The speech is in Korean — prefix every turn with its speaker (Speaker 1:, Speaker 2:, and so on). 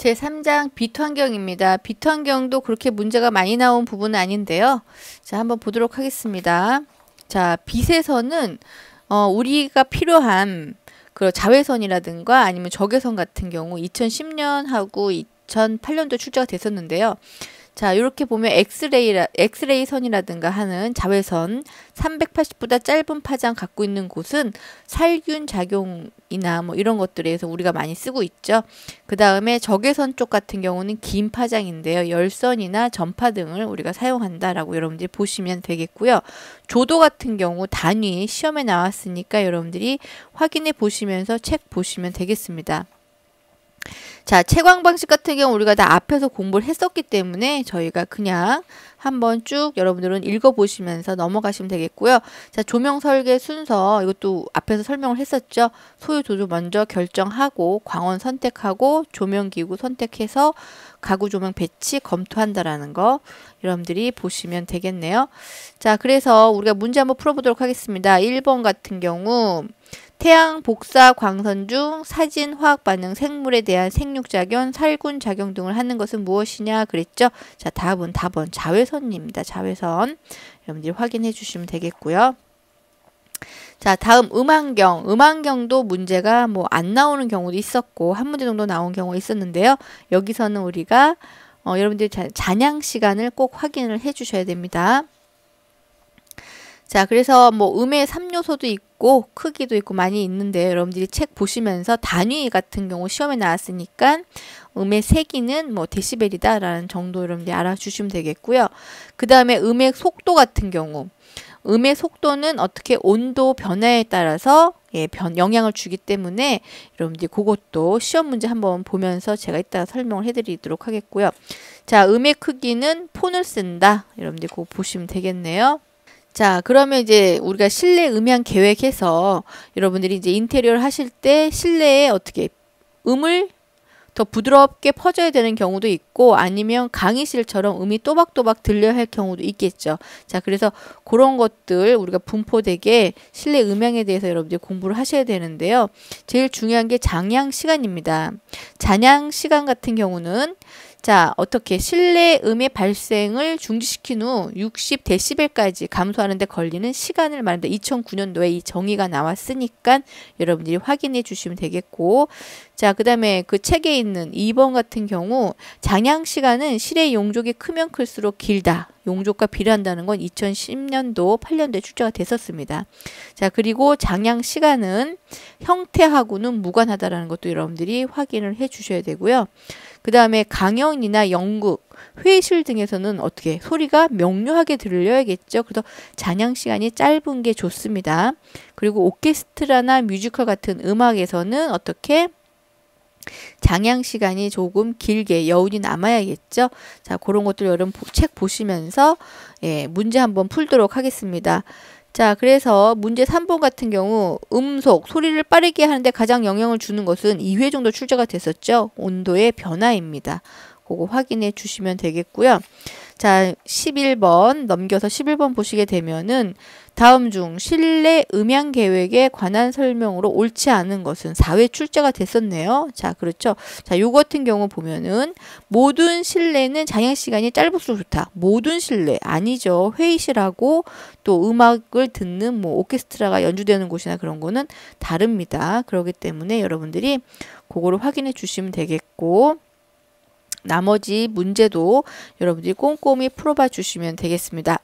Speaker 1: 제3장 빛 환경입니다. 빛 환경도 그렇게 문제가 많이 나온 부분은 아닌데요. 자, 한번 보도록 하겠습니다. 자, 빛에서는 우리가 필요한 그 자외선이라든가 아니면 적외선 같은 경우 2010년하고 2008년도 출제가 됐었는데요. 자, 이렇게 보면 엑스레이 선이라든가 하는 자외선 380보다 짧은 파장 갖고 있는 곳은 살균 작용이나 뭐 이런 것들에 의해서 우리가 많이 쓰고 있죠. 그 다음에 적외선 쪽 같은 경우는 긴 파장인데요. 열선이나 전파 등을 우리가 사용한다라고 여러분들이 보시면 되겠고요. 조도 같은 경우 단위 시험에 나왔으니까 여러분들이 확인해 보시면서 책 보시면 되겠습니다. 자, 채광 방식 같은 경우 우리가 다 앞에서 공부를 했었기 때문에 저희가 그냥 한번 쭉 여러분들은 읽어보시면서 넘어가시면 되겠고요. 자, 조명 설계 순서 이것도 앞에서 설명을 했었죠. 소유 조조 먼저 결정하고 광원 선택하고 조명기구 선택해서 가구 조명 배치 검토한다라는 거 여러분들이 보시면 되겠네요. 자, 그래서 우리가 문제 한번 풀어보도록 하겠습니다. 1번 같은 경우 태양 복사 광선 중 사진, 화학 반응, 생물에 대한 생육작용, 살균 작용 등을 하는 것은 무엇이냐 그랬죠. 자, 답은 자외선입니다. 자외선. 여러분들이 확인해 주시면 되겠고요. 자, 다음 음환경. 음환경도 문제가 뭐 안 나오는 경우도 있었고 한 문제 정도 나온 경우가 있었는데요. 여기서는 우리가 여러분들이 잔향 시간을 꼭 확인을 해 주셔야 됩니다. 자, 그래서 뭐 음의 3요소도 있고 크기도 있고 많이 있는데 여러분들이 책 보시면서 단위 같은 경우 시험에 나왔으니까 음의 세기는 뭐 데시벨이다 라는 정도 여러분들이 알아주시면 되겠고요. 그 다음에 음의 속도 같은 경우 음의 속도는 어떻게 온도 변화에 따라서 영향을 주기 때문에 여러분들이 그것도 시험 문제 한번 보면서 제가 이따가 설명을 해드리도록 하겠고요. 자, 음의 크기는 폰을 쓴다. 여러분들이 그거 보시면 되겠네요. 자, 그러면 이제 우리가 실내 음향 계획해서 여러분들이 이제 인테리어를 하실 때 실내에 어떻게 음을 더 부드럽게 퍼져야 되는 경우도 있고 아니면 강의실처럼 음이 또박또박 들려야 할 경우도 있겠죠. 자, 그래서 그런 것들 우리가 분포되게 실내 음향에 대해서 여러분들이 공부를 하셔야 되는데요. 제일 중요한 게 잔향 시간입니다. 잔향 시간 같은 경우는 자, 어떻게 실내 음의 발생을 중지시킨 후 60dB까지 감소하는 데 걸리는 시간을 말합니다. 2009년도에 이 정의가 나왔으니까 여러분들이 확인해 주시면 되겠고 자, 그 다음에 그 책에 있는 2번 같은 경우 잔향 시간은 실의 용족이 크면 클수록 길다. 용족과 비례한다는 건 2010년도 8년도에 출제가 됐었습니다. 자, 그리고 잔향 시간은 형태하고는 무관하다라는 것도 여러분들이 확인을 해 주셔야 되고요. 그 다음에 강연이나 연극, 회의실 등에서는 어떻게 소리가 명료하게 들려야겠죠. 그래서 잔향 시간이 짧은 게 좋습니다. 그리고 오케스트라나 뮤지컬 같은 음악에서는 어떻게 잔향 시간이 조금 길게 여운이 남아야겠죠. 자, 그런 것들 여러분 책 보시면서 문제 한번 풀도록 하겠습니다. 자, 그래서 문제 3번 같은 경우 음속, 소리를 빠르게 하는데 가장 영향을 주는 것은 2회 정도 출제가 됐었죠. 온도의 변화입니다. 그거 확인해 주시면 되겠고요. 자, 11번 넘겨서 11번 보시게 되면은 다음 중 실내 음향 계획에 관한 설명으로 옳지 않은 것은 4회 출제가 됐었네요. 자, 그렇죠. 자, 요 같은 경우 보면은 모든 실내는 잔향 시간이 짧을수록 좋다. 모든 실내 아니죠. 회의실하고 또 음악을 듣는 뭐 오케스트라가 연주되는 곳이나 그런 거는 다릅니다. 그렇기 때문에 여러분들이 그거를 확인해 주시면 되겠고 나머지 문제도 여러분들이 꼼꼼히 풀어봐 주시면 되겠습니다.